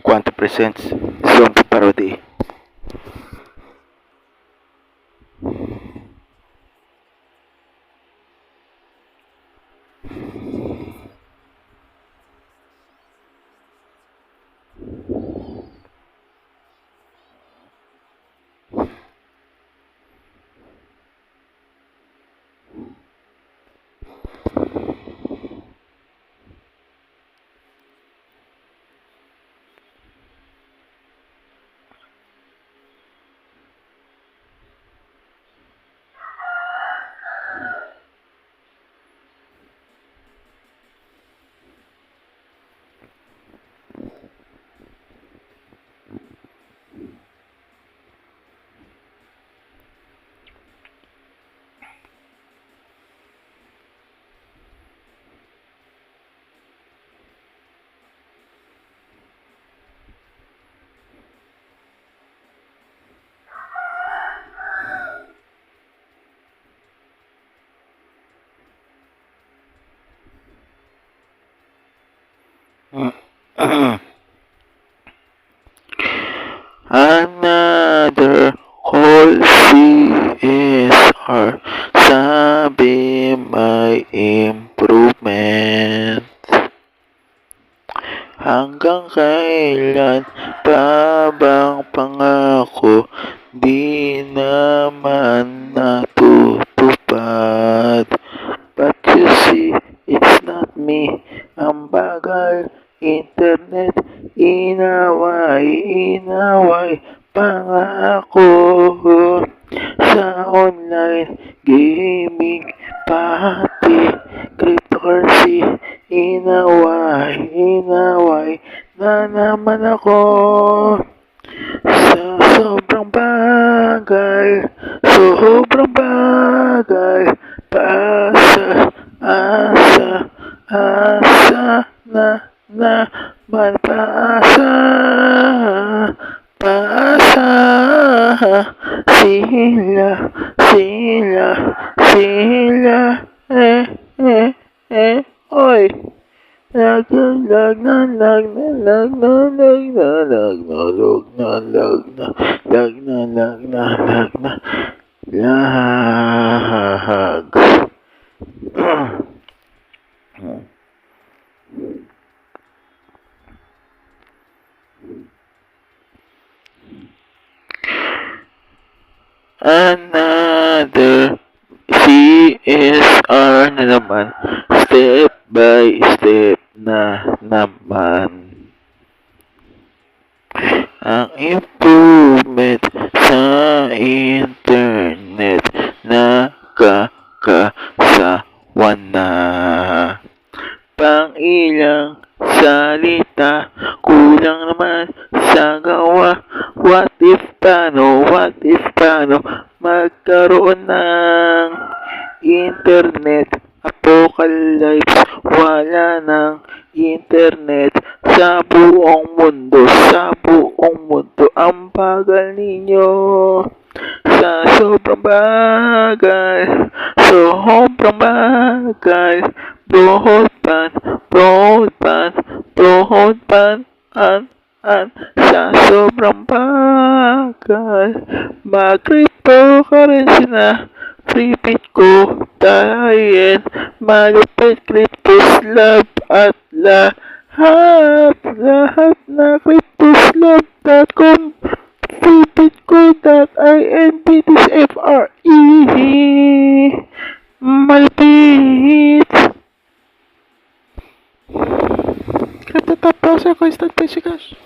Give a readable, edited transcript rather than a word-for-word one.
Quanto presents zombie parody. Another call CSR, sabi may improvement. Hanggang kailan pa bang pangako di naman natutupad? But you see, it's not me. Ang bagal, internet, inaway pa nga ako. Sa online gaming, pati cryptocurrency, inaway na naman ako. Sa sobrang bagay, asa na naman paasa, sila, oy. Lag na lag. Another CSR na naman, step by step na naman. Ang improvement sa internet nakakasawa na. Pang ilang salita, kulang naman sa gawa. What if paano magkaroon ng internet apocalypse? Wala ng internet sa buong mundo. Ang bagal ninyo sa sobrang bagay, broadband, sa sobrang bagay, mag-cryptocurrency na, prepit ko, dahil malupit cryptoslab at lahat na cryptoslab.com, prepit ko.infbtsfre, malupit. Crypto top browser ko instant pay cash.